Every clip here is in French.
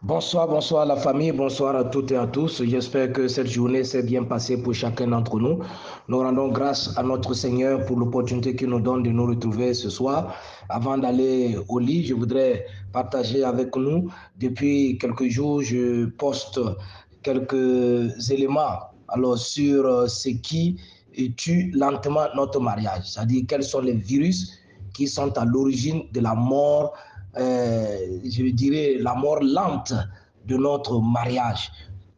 Bonsoir, bonsoir la famille, bonsoir à toutes et à tous. J'espère que cette journée s'est bien passée pour chacun d'entre nous. Nous rendons grâce à notre Seigneur pour l'opportunité qu'il nous donne de nous retrouver ce soir. Avant d'aller au lit, je voudrais partager avec nous. Depuis quelques jours, je poste quelques éléments sur ce qui tue lentement notre mariage. C'est-à-dire quels sont les virus qui sont à l'origine de la mort, je dirais, la mort lente de notre mariage.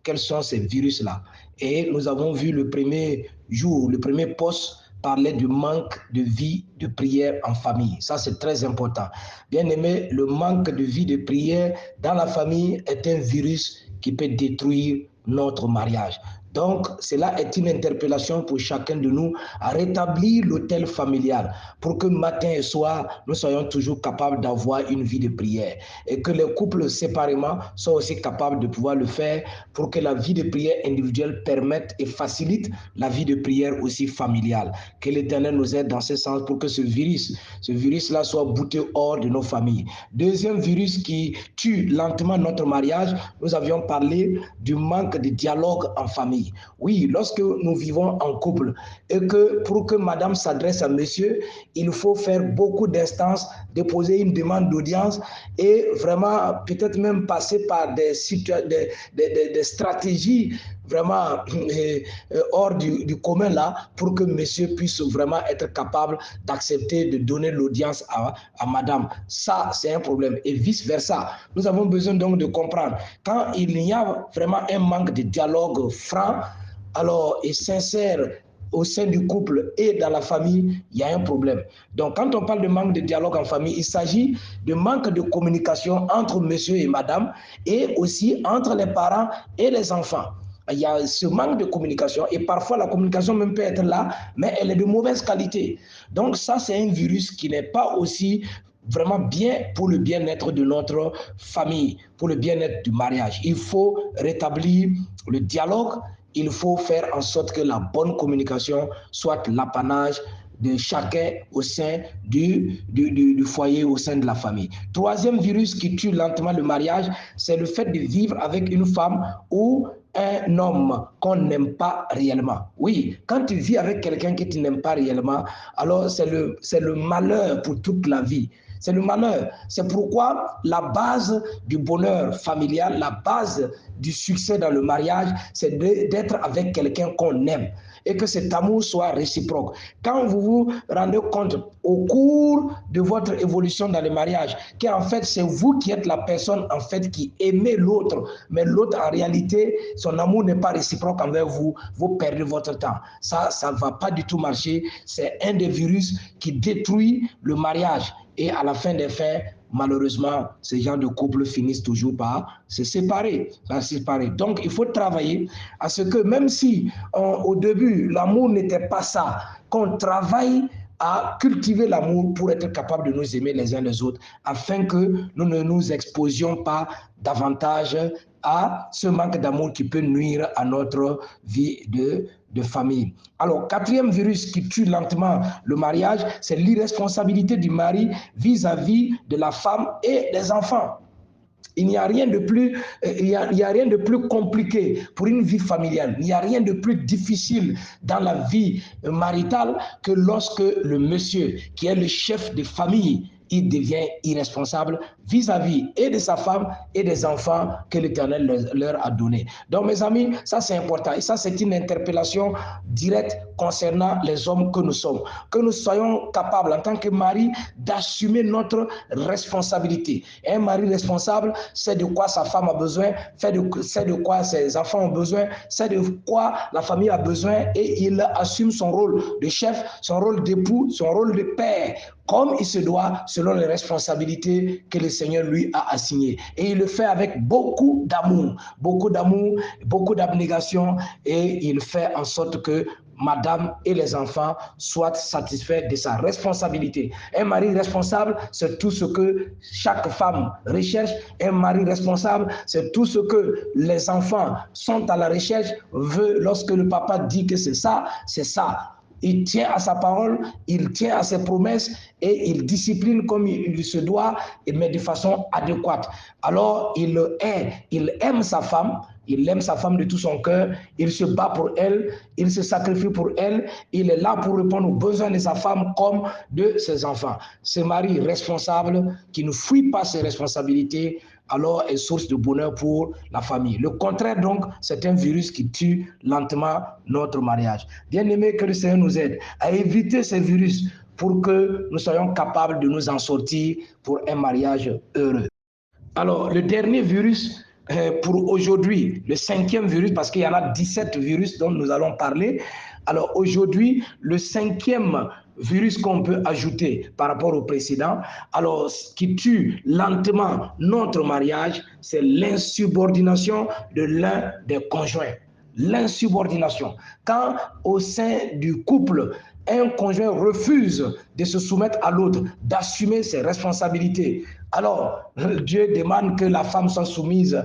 Quels sont ces virus-là? Et nous avons vu le premier jour, le premier post parlait du manque de vie de prière en famille. Ça, c'est très important. Bien aimé, le manque de vie de prière dans la famille est un virus qui peut détruire notre mariage. Donc, cela est une interpellation pour chacun de nous à rétablir l'autel familial pour que matin et soir, nous soyons toujours capables d'avoir une vie de prière et que les couples séparément soient aussi capables de pouvoir le faire pour que la vie de prière individuelle permette et facilite la vie de prière aussi familiale. Que l'Éternel nous aide dans ce sens pour que ce virus-là soit bouté hors de nos familles. Deuxième virus qui tue lentement notre mariage, nous avions parlé du manque de dialogue en famille. Oui, lorsque nous vivons en couple et que pour que madame s'adresse à monsieur, il faut faire beaucoup d'instances, déposer une demande d'audience et vraiment peut-être même passer par des stratégies vraiment hors du commun là pour que monsieur puisse vraiment être capable d'accepter de donner l'audience à madame. Ça, c'est un problème. Et vice-versa. Nous avons besoin donc de comprendre quand il y a vraiment un manque de dialogue franc alors, et sincère au sein du couple et dans la famille, il y a un problème. Donc, quand on parle de manque de dialogue en famille, il s'agit de manque de communication entre monsieur et madame et aussi entre les parents et les enfants. Il y a ce manque de communication et parfois la communication même peut être là, mais elle est de mauvaise qualité. Donc ça, c'est un virus qui n'est pas aussi vraiment bien pour le bien-être de notre famille, pour le bien-être du mariage. Il faut rétablir le dialogue, il faut faire en sorte que la bonne communication soit l'apanage de chacun au sein du foyer, au sein de la famille. Troisième virus qui tue lentement le mariage, c'est le fait de vivre avec une femme ou un homme qu'on n'aime pas réellement. Oui, quand tu vis avec quelqu'un que tu n'aimes pas réellement, alors c'est le malheur pour toute la vie. C'est le malheur. C'est pourquoi la base du bonheur familial, la base du succès dans le mariage, c'est d'être avec quelqu'un qu'on aime et que cet amour soit réciproque. Quand vous vous rendez compte au cours de votre évolution dans le mariage, qu'en fait c'est vous qui êtes la personne en fait qui aimez l'autre, mais l'autre en réalité, son amour n'est pas réciproque envers vous, vous perdez votre temps. Ça ne va pas du tout marcher. C'est un des virus qui détruit le mariage. Et à la fin des fins, malheureusement, ces gens de couples finissent toujours par se séparer. Donc, il faut travailler à ce que même si au début, l'amour n'était pas ça, qu'on travaille à cultiver l'amour pour être capable de nous aimer les uns les autres, afin que nous ne nous exposions pas davantage à ce manque d'amour qui peut nuire à notre vie de famille. Alors, quatrième virus qui tue lentement le mariage, c'est l'irresponsabilité du mari vis-à-vis de la femme et des enfants. Il n'y a rien de plus, rien de plus compliqué pour une vie familiale. Il n'y a rien de plus difficile dans la vie maritale que lorsque le monsieur, qui est le chef de famille, il devient irresponsable vis-à-vis et de sa femme et des enfants que l'Éternel leur a donnés. Donc, mes amis, ça c'est important. Et ça, c'est une interpellation directe concernant les hommes que nous sommes. Que nous soyons capables, en tant que mari, d'assumer notre responsabilité. Et un mari responsable, c'est de quoi sa femme a besoin, c'est de quoi ses enfants ont besoin, c'est de quoi la famille a besoin, et il assume son rôle de chef, son rôle d'époux, son rôle de père, comme il se doit, selon les responsabilités que le Seigneur lui a assignées. Et il le fait avec beaucoup d'amour, beaucoup d'abnégation, et il fait en sorte que madame et les enfants soient satisfaits de sa responsabilité. Un mari responsable, c'est tout ce que chaque femme recherche. Un mari responsable, c'est tout ce que les enfants sont à la recherche, veut lorsque le papa dit que c'est ça, c'est ça. il tient à sa parole, il tient à ses promesses et il discipline comme il se doit, mais de façon adéquate. Alors, il aime sa femme, il aime sa femme de tout son cœur, il se bat pour elle, il se sacrifie pour elle, il est là pour répondre aux besoins de sa femme comme de ses enfants. Ce mari responsable qui ne fuit pas ses responsabilités, alors est source de bonheur pour la famille. Le contraire donc, c'est un virus qui tue lentement notre mariage. Bien-aimés, que le Seigneur nous aide à éviter ces virus pour que nous soyons capables de nous en sortir pour un mariage heureux. Alors, le dernier virus pour aujourd'hui, le 5e virus, parce qu'il y en a 17 virus dont nous allons parler. Alors aujourd'hui, le 5e virus qu'on peut ajouter par rapport au précédent, alors ce qui tue lentement notre mariage, c'est l'insubordination de l'un des conjoints. L'insubordination. Quand au sein du couple, un conjoint refuse de se soumettre à l'autre, d'assumer ses responsabilités, alors Dieu demande que la femme soit soumise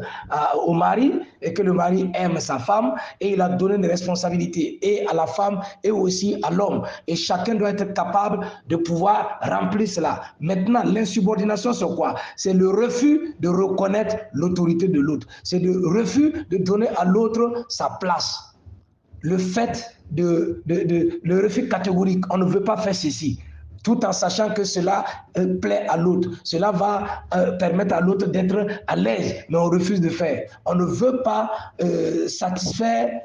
au mari et que le mari aime sa femme, et il a donné des responsabilités et à la femme et aussi à l'homme, et chacun doit être capable de pouvoir remplir cela. Maintenant, l'insubordination, c'est quoi? C'est le refus de reconnaître l'autorité de l'autre, c'est le refus de donner à l'autre sa place. Le fait le refus catégorique, on ne veut pas faire ceci, tout en sachant que cela plaît à l'autre, cela va permettre à l'autre d'être à l'aise, mais on refuse de faire. On ne veut pas satisfaire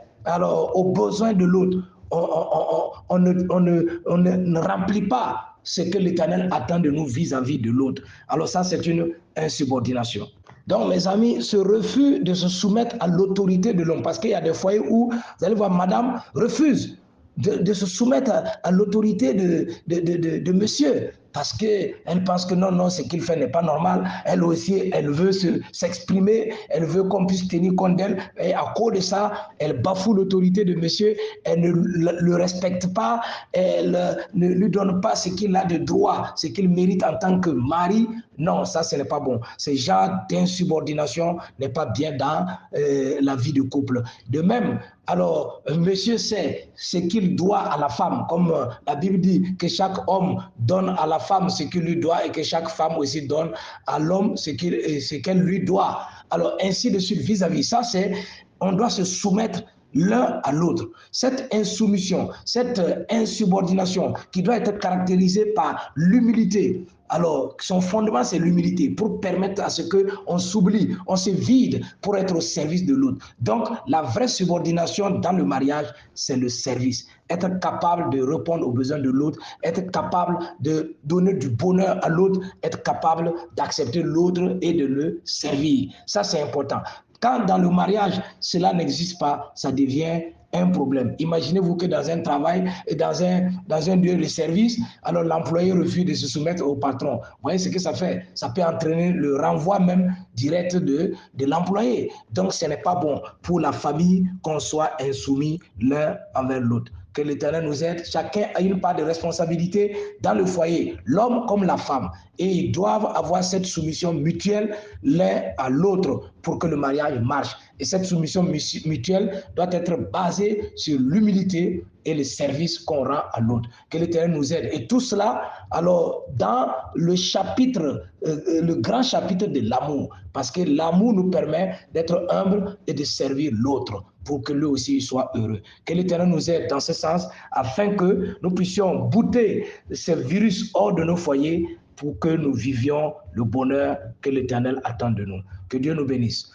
aux besoins de l'autre. On ne remplit pas ce que l'Éternel attend de nous vis-à-vis de l'autre. Alors ça, c'est une insubordination. Donc, mes amis, ce refus de se soumettre à l'autorité de l'homme, parce qu'il y a des foyers où, vous allez voir, madame refuse de se soumettre à l'autorité de monsieur, parce qu'elle pense que non, ce qu'il fait n'est pas normal. Elle aussi, elle veut s'exprimer, elle veut qu'on puisse tenir compte d'elle, et à cause de ça, elle bafoue l'autorité de monsieur, elle ne le respecte pas, elle ne lui donne pas ce qu'il a de droit, ce qu'il mérite en tant que mari. Non, ça, ce n'est pas bon. Ce genre d'insubordination n'est pas bien dans la vie du couple. De même, alors, monsieur sait ce qu'il doit à la femme, comme la Bible dit que chaque homme donne à la femme ce qu'il lui doit et que chaque femme aussi donne à l'homme ce qu'elle lui doit. Alors, ainsi de suite, vis-à-vis. Ça, c'est, on doit se soumettre l'un à l'autre. Cette insoumission, cette insubordination qui doit être caractérisée par l'humilité. Alors, son fondement, c'est l'humilité, pour permettre à ce qu'on s'oublie, on se vide pour être au service de l'autre. Donc, la vraie subordination dans le mariage, c'est le service. Être capable de répondre aux besoins de l'autre, être capable de donner du bonheur à l'autre, être capable d'accepter l'autre et de le servir. Ça, c'est important. Quand dans le mariage, cela n'existe pas, ça devient un problème. Imaginez-vous que dans un travail et dans un lieu de service, alors l'employé refuse de se soumettre au patron. Vous voyez ce que ça fait? Ça peut entraîner le renvoi même direct de l'employé. Donc, ce n'est pas bon pour la famille qu'on soit insoumis l'un envers l'autre. Que l'Éternel nous aide. Chacun a une part de responsabilité dans le foyer, l'homme comme la femme. Et ils doivent avoir cette soumission mutuelle l'un à l'autre pour que le mariage marche. Et cette soumission mutuelle doit être basée sur l'humilité et le service qu'on rend à l'autre. Que l'Éternel nous aide. Et tout cela, alors, dans le chapitre, le grand chapitre de l'amour, parce que l'amour nous permet d'être humble et de servir l'autre pour que lui aussi soit heureux. Que l'Éternel nous aide dans ce sens afin que nous puissions bouter ce virus hors de nos foyers pour que nous vivions le bonheur que l'Éternel attend de nous. Que Dieu nous bénisse.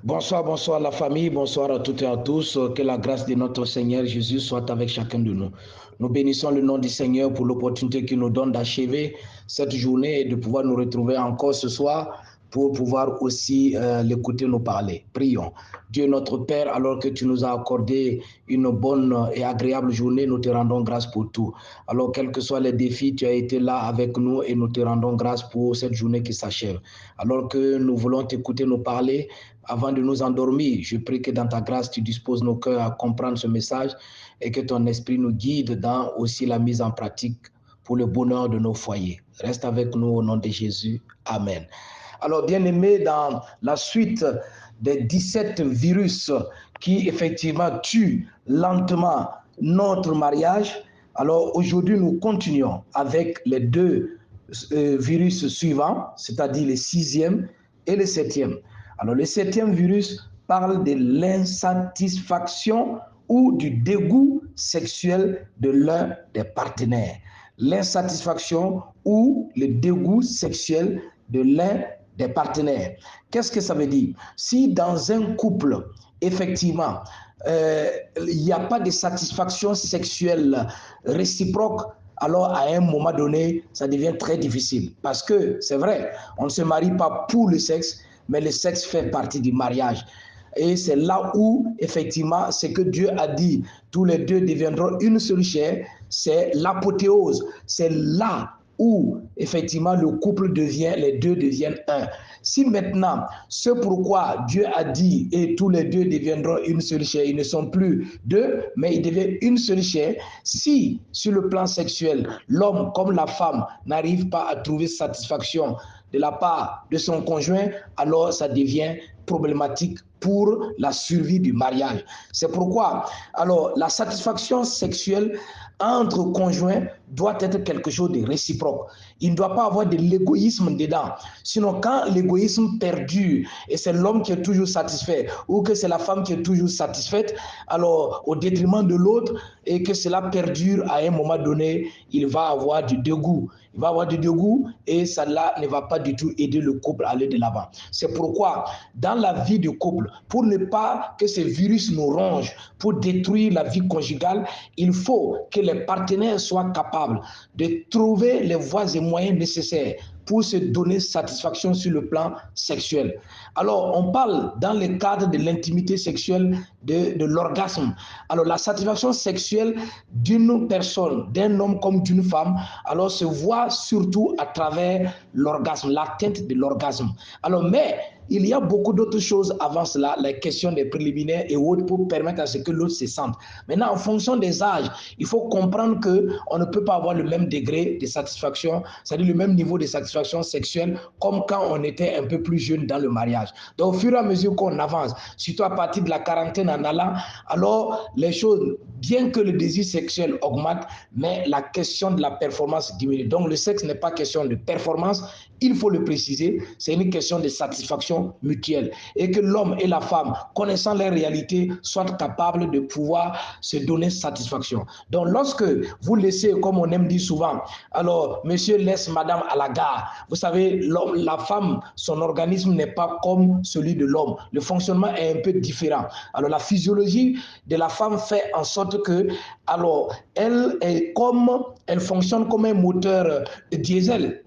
Bonsoir, bonsoir la famille, bonsoir à toutes et à tous. Que la grâce de notre Seigneur Jésus soit avec chacun de nous. Nous bénissons le nom du Seigneur pour l'opportunité qu'il nous donne d'achever cette journée et de pouvoir nous retrouver encore ce soir pour pouvoir aussi l'écouter nous parler. Prions. Dieu notre Père, alors que tu nous as accordé une bonne et agréable journée, nous te rendons grâce pour tout. Alors, quels que soient les défis, tu as été là avec nous et nous te rendons grâce pour cette journée qui s'achève. Alors que nous voulons t'écouter nous parler, avant de nous endormir, je prie que dans ta grâce, tu disposes nos cœurs à comprendre ce message et que ton esprit nous guide dans aussi la mise en pratique pour le bonheur de nos foyers. Reste avec nous au nom de Jésus. Amen. Alors, bien aimé, dans la suite des 17 virus qui effectivement tuent lentement notre mariage, Alors aujourd'hui, nous continuons avec les deux virus suivants, c'est-à-dire le 6e et le 7e. Alors le 7e virus parle de l'insatisfaction ou du dégoût sexuel de l'un des partenaires. L'insatisfaction ou le dégoût sexuel de l'un des partenaires. Qu'est-ce que ça veut dire? Si dans un couple, effectivement, il n'y a pas de satisfaction sexuelle réciproque, alors à un moment donné, ça devient très difficile. Parce que c'est vrai, on ne se marie pas pour le sexe, mais le sexe fait partie du mariage. Et c'est là où, effectivement, ce que Dieu a dit, tous les deux deviendront une seule chair, c'est l'apothéose. C'est là où, effectivement, le couple devient, les deux deviennent un. Si maintenant, ce pourquoi Dieu a dit, et tous les deux deviendront une seule chair, ils ne sont plus deux, mais ils deviennent une seule chair, si, sur le plan sexuel, l'homme comme la femme n'arrive pas à trouver satisfaction de la part de son conjoint, alors ça devient problématique pour la survie du mariage. C'est pourquoi, alors, la satisfaction sexuelle entre conjoints doit être quelque chose de réciproque. Il ne doit pas avoir de l'égoïsme dedans. Sinon, quand l'égoïsme perdure et c'est l'homme qui est toujours satisfait ou que c'est la femme qui est toujours satisfaite, alors au détriment de l'autre et que cela perdure à un moment donné, il va avoir du dégoût. Il va avoir du dégoût et cela ne va pas du tout aider le couple à aller de l'avant. C'est pourquoi, dans la vie du couple, pour ne pas que ce virus nous ronge, pour détruire la vie conjugale, il faut que les partenaires soient capables de trouver les voies et moyens nécessaires pour se donner satisfaction sur le plan sexuel. Alors, on parle dans le cadre de l'intimité sexuelle de l'orgasme. Alors, la satisfaction sexuelle d'une personne, d'un homme comme d'une femme, alors se voit surtout à travers l'orgasme, l'atteinte de l'orgasme. Alors, mais il y a beaucoup d'autres choses avant cela, les questions des préliminaires et autres pour permettre à ce que l'autre se sente. Maintenant, en fonction des âges, il faut comprendre qu'on ne peut pas avoir le même degré de satisfaction, c'est-à-dire le même niveau de satisfaction sexuelle comme quand on était un peu plus jeune dans le mariage. Donc, au fur et à mesure qu'on avance, surtout à partir de la quarantaine en allant, alors les choses, bien que le désir sexuel augmente, mais la question de la performance diminue. Donc, le sexe n'est pas question de performance, il faut le préciser, c'est une question de satisfaction mutuelle. Et que l'homme et la femme, connaissant leur réalité, soient capables de pouvoir se donner satisfaction. Donc, lorsque vous laissez, comme on aime dire souvent, alors, monsieur laisse madame à la gare. Vous savez, la femme, son organisme n'est pas comme celui de l'homme. Le fonctionnement est un peu différent. Alors, la physiologie de la femme fait en sorte que, alors, elle fonctionne comme un moteur diesel.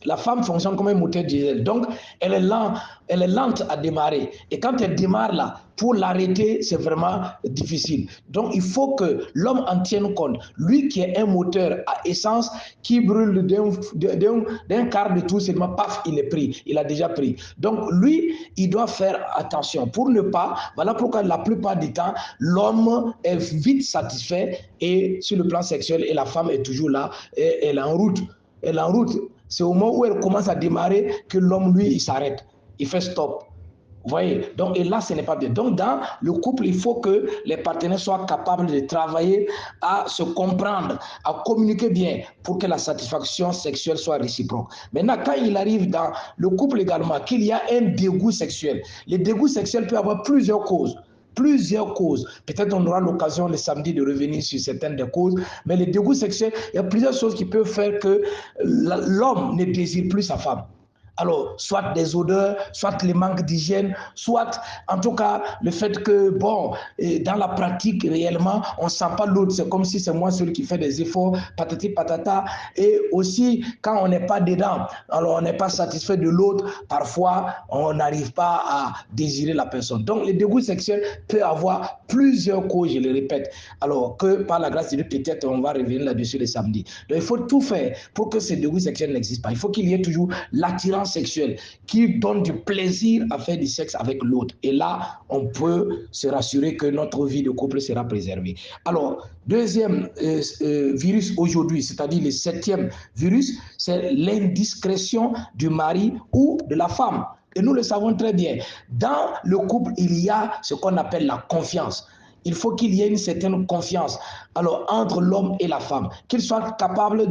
La femme fonctionne comme un moteur diesel. Donc, elle est lente à démarrer. Et quand elle démarre là, pour l'arrêter, c'est vraiment difficile. Donc, il faut que l'homme en tienne compte. Lui qui est un moteur à essence, qui brûle d'un quart de tour, seulement, paf, il est pris. Il a déjà pris. Donc, lui, il doit faire attention pour ne pas, voilà pourquoi la plupart du temps, l'homme est vite satisfait et sur le plan sexuel, et la femme est toujours là, et elle est en route. Elle est en route. C'est au moment où elle commence à démarrer que l'homme, lui, il s'arrête. Il fait stop. Vous voyez? Donc, et là, ce n'est pas bien. Donc, dans le couple, il faut que les partenaires soient capables de travailler à se comprendre, à communiquer bien pour que la satisfaction sexuelle soit réciproque. Maintenant, quand il arrive dans le couple également, qu'il y a un dégoût sexuel, le dégoût sexuel peut avoir plusieurs causes. Peut-être on aura l'occasion le samedi de revenir sur certaines des causes, mais le dégoût sexuel, il y a plusieurs choses qui peuvent faire que l'homme ne désire plus sa femme. Alors, soit des odeurs, soit les manques d'hygiène, soit, en tout cas, le fait que, bon, dans la pratique, réellement, on ne sent pas l'autre. C'est comme si c'est moi celui qui fait des efforts, patati patata. Et aussi, quand on n'est pas dedans, alors on n'est pas satisfait de l'autre, parfois, on n'arrive pas à désirer la personne. Donc, le dégoût sexuel peut avoir plusieurs causes, je le répète. Alors que, par la grâce de Dieu, peut-être, on va revenir là-dessus le samedi. Donc, il faut tout faire pour que ce dégoût sexuel n'existe pas. Il faut qu'il y ait toujours l'attirance sexuelle qui donne du plaisir à faire du sexe avec l'autre. Et là, on peut se rassurer que notre vie de couple sera préservée. Alors, deuxième virus aujourd'hui, c'est-à-dire le 7e virus, c'est l'indiscrétion du mari ou de la femme. Et nous le savons très bien. Dans le couple, il y a ce qu'on appelle la confiance. il faut qu'il y ait une certaine confiance alors entre l'homme et la femme, qu'il soit capable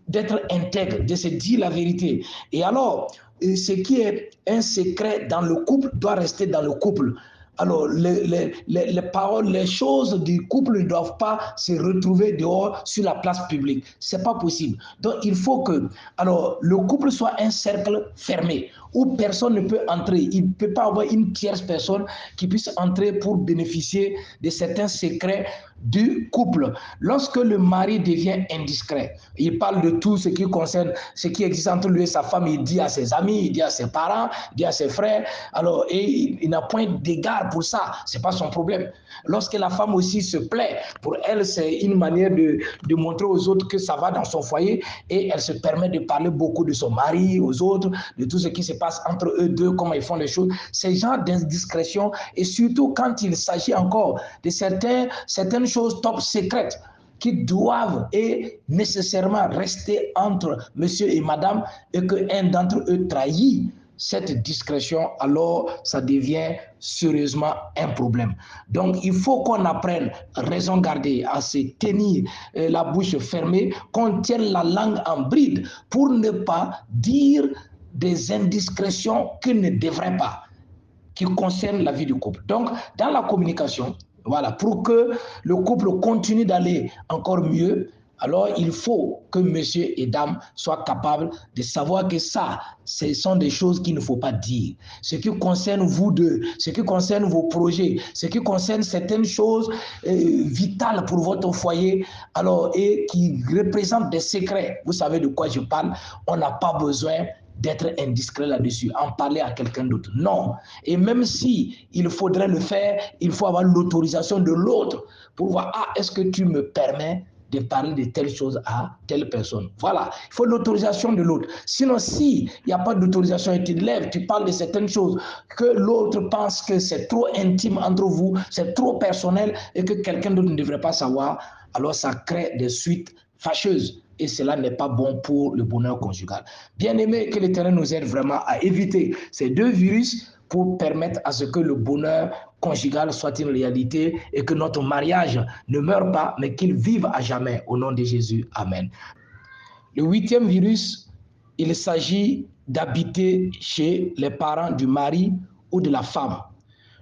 d'être intègre, de se dire la vérité. Et alors, ce qui est un secret dans le couple doit rester dans le couple. Alors, les paroles, les choses du couple ne doivent pas se retrouver dehors sur la place publique. Ce n'est pas possible. Donc, il faut que alors, le couple soit un cercle fermé où personne ne peut entrer. Il ne peut pas avoir une tierce personne qui puisse entrer pour bénéficier de certains secrets du couple. Lorsque le mari devient indiscret, il parle de tout ce qui concerne, ce qui existe entre lui et sa femme, il dit à ses amis, il dit à ses parents, il dit à ses frères, alors, et il n'a point d'égard pour ça, ce n'est pas son problème. Lorsque la femme aussi se plaît, pour elle, c'est une manière de montrer aux autres que ça va dans son foyer et elle se permet de parler beaucoup de son mari, aux autres, de tout ce qui se passe entre eux deux, comment ils font les choses. Ces genres d'indiscrétion, et surtout quand il s'agit encore de certaines choses top secrètes qui doivent et nécessairement rester entre monsieur et madame et qu'un d'entre eux trahit cette discrétion, alors ça devient sérieusement un problème. Donc, il faut qu'on apprenne, raison garder, à se tenir la bouche fermée, qu'on tienne la langue en bride pour ne pas dire des indiscrétions qu'il ne devrait pas, qui concernent la vie du couple. Donc, dans la communication, voilà, pour que le couple continue d'aller encore mieux, alors il faut que monsieur et dame soient capables de savoir que ça, ce sont des choses qu'il ne faut pas dire. Ce qui concerne vous deux, ce qui concerne vos projets, ce qui concerne certaines choses vitales pour votre foyer, alors, et qui représentent des secrets. Vous savez de quoi je parle, on n'a pas besoin d'être indiscret là-dessus, en parler à quelqu'un d'autre. Non. Et même si il faudrait le faire, il faut avoir l'autorisation de l'autre pour voir, ah, est-ce que tu me permets de parler de telle chose à telle personne. Voilà, il faut l'autorisation de l'autre. Sinon, s'il n'y a pas d'autorisation et tu te lèves, tu parles de certaines choses que l'autre pense que c'est trop intime entre vous, c'est trop personnel et que quelqu'un d'autre ne devrait pas savoir, alors ça crée des suites fâcheuses. Et cela n'est pas bon pour le bonheur conjugal. Bien aimé, que l'Éternel nous aide vraiment à éviter ces deux virus pour permettre à ce que le bonheur conjugal soit une réalité et que notre mariage ne meure pas, mais qu'il vive à jamais. Au nom de Jésus, amen. Le 8e virus, il s'agit d'habiter chez les parents du mari ou de la femme.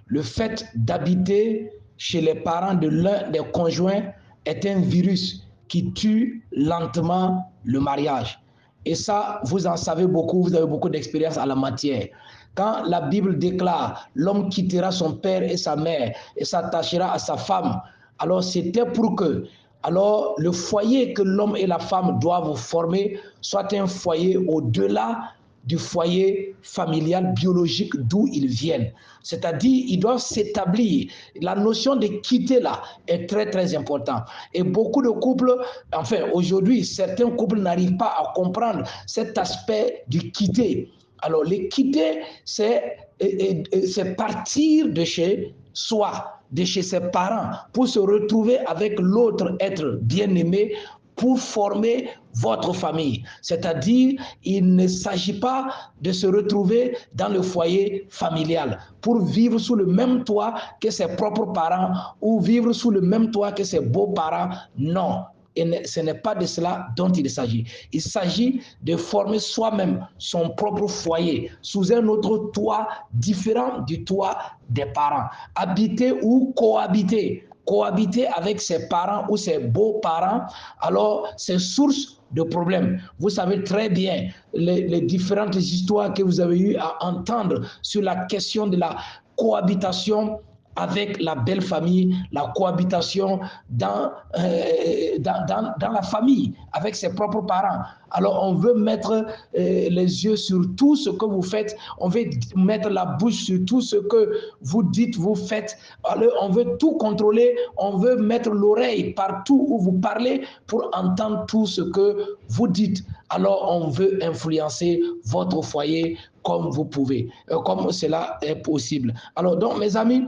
Le fait d'habiter chez les parents de l'un des conjoints est un virus qui tue lentement le mariage. Et ça, vous en savez beaucoup, vous avez beaucoup d'expérience en la matière. Quand la Bible déclare « l'homme quittera son père et sa mère et s'attachera à sa femme », alors c'était pour que alors le foyer que l'homme et la femme doivent former soit un foyer au-delà du foyer familial biologique d'où ils viennent. C'est-à-dire, ils doivent s'établir. La notion de quitter là est très, très importante. Et beaucoup de couples, enfin, aujourd'hui, certains couples n'arrivent pas à comprendre cet aspect du quitter. Alors, le quitter, c'est partir de chez soi, de chez ses parents, pour se retrouver avec l'autre être bien-aimé, pour former votre famille. C'est-à-dire, il ne s'agit pas de se retrouver dans le foyer familial pour vivre sous le même toit que ses propres parents ou vivre sous le même toit que ses beaux-parents. Non. Et ce n'est pas de cela dont il s'agit. Il s'agit de former soi-même son propre foyer sous un autre toit différent du toit des parents. Habiter ou cohabiter. Cohabiter avec ses parents ou ses beaux-parents, alors c'est source de problèmes. Vous savez très bien les différentes histoires que vous avez eu à entendre sur la question de la cohabitation avec la belle famille, la cohabitation dans la famille, avec ses propres parents. Alors on veut mettre les yeux sur tout ce que vous faites, on veut mettre la bouche sur tout ce que vous dites, vous faites. Alors on veut tout contrôler, on veut mettre l'oreille partout où vous parlez pour entendre tout ce que vous dites. Alors on veut influencer votre foyer comme vous pouvez, comme cela est possible. Alors donc mes amis,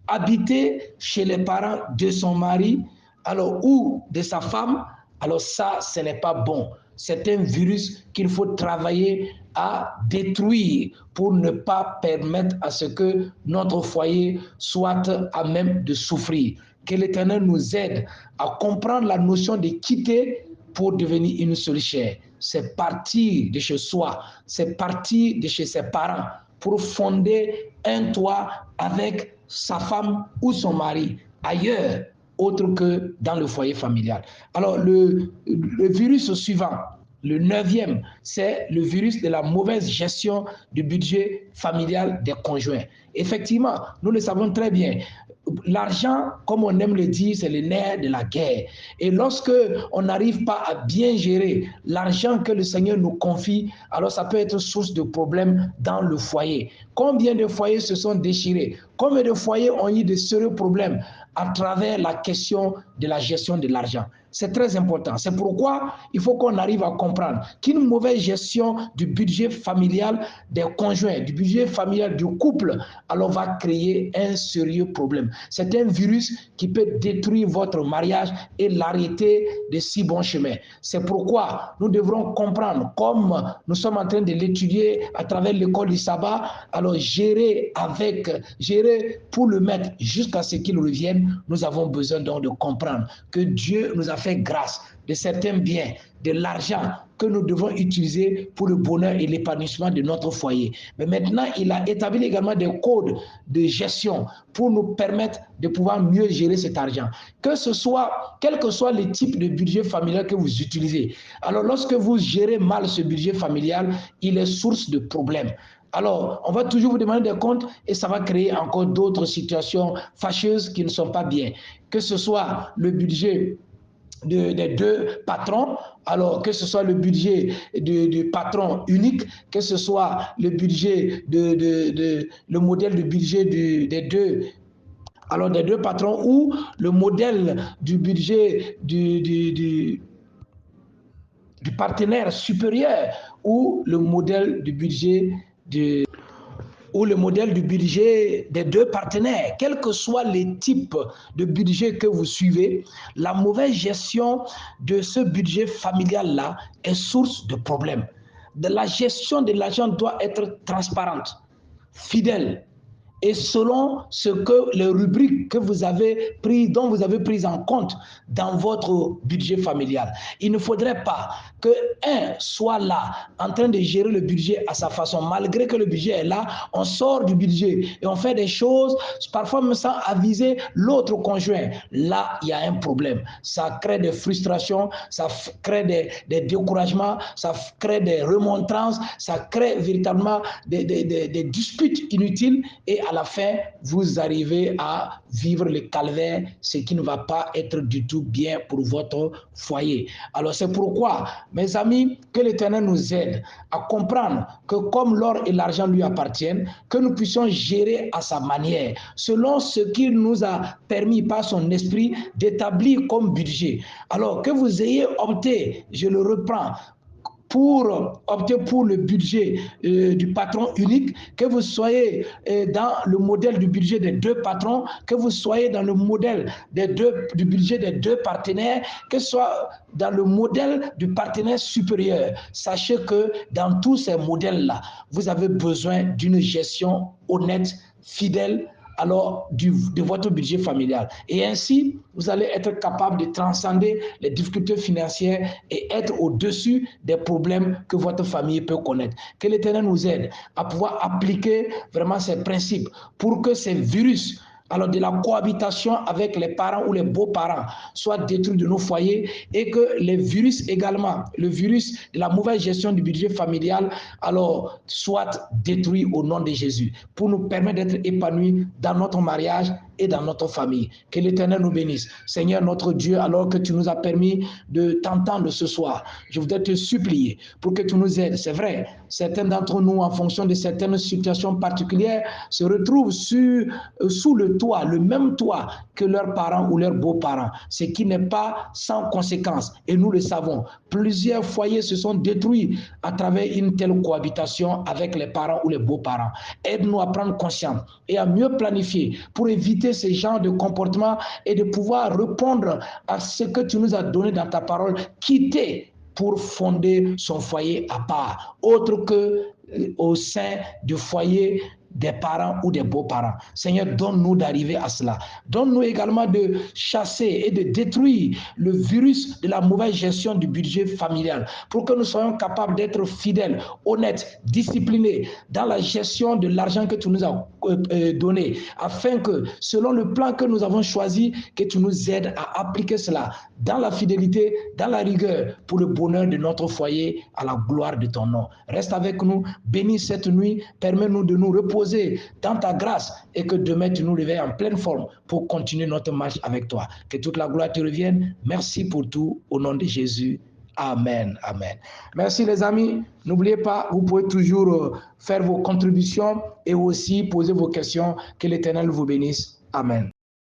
habiter chez les parents de son mari, alors ou de sa femme, alors ça, ce n'est pas bon. c'est un virus qu'il faut travailler à détruire pour ne pas permettre à ce que notre foyer soit à même de souffrir. Que l'Éternel nous aide à comprendre la notion de quitter pour devenir une seule chair. C'est partir de chez soi, c'est partir de chez ses parents pour fonder un toit avec sa femme ou son mari ailleurs, autre que dans le foyer familial. Alors, le virus suivant, le 9e, c'est le virus de la mauvaise gestion du budget familial des conjoints. Effectivement, nous le savons très bien. L'argent, comme on aime le dire, c'est le nerf de la guerre. Et lorsque on n'arrive pas à bien gérer l'argent que le Seigneur nous confie, alors ça peut être source de problèmes dans le foyer. Combien de foyers se sont déchirés? Combien de foyers ont eu de sérieux problèmes à travers la question de la gestion de l'argent? C'est très important. C'est pourquoi il faut qu'on arrive à comprendre qu'une mauvaise gestion du budget familial des conjoints, du budget familial du couple, alors va créer un sérieux problème. C'est un virus qui peut détruire votre mariage et l'arrêter de si bon chemin. C'est pourquoi nous devrons comprendre, comme nous sommes en train de l'étudier à travers l'école du sabbat, alors gérer pour le mettre jusqu'à ce qu'il revienne. Nous avons besoin donc de comprendre que Dieu nous a fait grâce de certains biens, de l'argent que nous devons utiliser pour le bonheur et l'épanouissement de notre foyer. Mais maintenant, il a établi également des codes de gestion pour nous permettre de pouvoir mieux gérer cet argent. Quel que soit le type de budget familial que vous utilisez. Alors, lorsque vous gérez mal ce budget familial, il est source de problèmes. Alors, on va toujours vous demander des comptes et ça va créer encore d'autres situations fâcheuses qui ne sont pas bien. Que ce soit le budget des deux patrons, alors que ce soit le budget du patron unique, que ce soit le budget le modèle de budget des deux patrons ou le modèle du budget du partenaire supérieur ou le modèle du budget des deux partenaires. Quel que soit les types de budget que vous suivez, la mauvaise gestion de ce budget familial-là est source de problèmes. La gestion de l'argent doit être transparente, fidèle, et selon les rubriques que vous avez prises, dont vous avez pris en compte dans votre budget familial. Il ne faudrait pas que un soit là en train de gérer le budget à sa façon. Malgré que le budget est là, on sort du budget et on fait des choses, parfois même sans aviser l'autre conjoint. Là, il y a un problème. Ça crée des frustrations, ça crée des découragements, ça crée des remontrances, ça crée véritablement des disputes inutiles et à la fin, vous arrivez à vivre le calvaire, ce qui ne va pas être du tout bien pour votre foyer. Alors c'est pourquoi, mes amis, que l'Éternel nous aide à comprendre que comme l'or et l'argent lui appartiennent, que nous puissions gérer à sa manière, selon ce qu'il nous a permis par son esprit d'établir comme budget. Alors que vous ayez opté, je le reprends, pour opter pour le budget du patron unique, que vous soyez dans le modèle du budget des deux patrons, que vous soyez dans le modèle du budget des deux partenaires, que ce soit dans le modèle du partenaire supérieur. Sachez que dans tous ces modèles-là, vous avez besoin d'une gestion honnête, fidèle, alors de votre budget familial. Et ainsi, vous allez être capable de transcender les difficultés financières et être au-dessus des problèmes que votre famille peut connaître. Que l'Éternel nous aide à pouvoir appliquer vraiment ces principes pour que ces virus, alors de la cohabitation avec les parents ou les beaux-parents, soient détruits de nos foyers et que les virus également, le virus de la mauvaise gestion du budget familial, alors soit détruit au nom de Jésus pour nous permettre d'être épanouis dans notre mariage et dans notre famille. Que l'Éternel nous bénisse. Seigneur notre Dieu, alors que tu nous as permis de t'entendre ce soir, je voudrais te supplier pour que tu nous aides. C'est vrai, certains d'entre nous, en fonction de certaines situations particulières, se retrouvent sous le toit, le même toit que leurs parents ou leurs beaux-parents, ce qui n'est pas sans conséquence. Et nous le savons, plusieurs foyers se sont détruits à travers une telle cohabitation avec les parents ou les beaux-parents. Aide-nous à prendre conscience et à mieux planifier pour éviter ce genre de comportement et de pouvoir répondre à ce que tu nous as donné dans ta parole, quitter pour fonder son foyer à part, autre que au sein du foyer des parents ou des beaux-parents. Seigneur, donne-nous d'arriver à cela. Donne-nous également de chasser et de détruire le virus de la mauvaise gestion du budget familial pour que nous soyons capables d'être fidèles, honnêtes, disciplinés dans la gestion de l'argent que tu nous as donné, afin que, selon le plan que nous avons choisi, que tu nous aides à appliquer cela dans la fidélité, dans la rigueur, pour le bonheur de notre foyer, à la gloire de ton nom. Reste avec nous, bénis cette nuit, permets-nous de nous reposer dans ta grâce et que demain tu nous réveilles en pleine forme pour continuer notre marche avec toi. Que toute la gloire te revienne. Merci pour tout. Au nom de Jésus. Amen. Amen. Merci les amis. N'oubliez pas, vous pouvez toujours faire vos contributions et aussi poser vos questions. Que l'Éternel vous bénisse. Amen.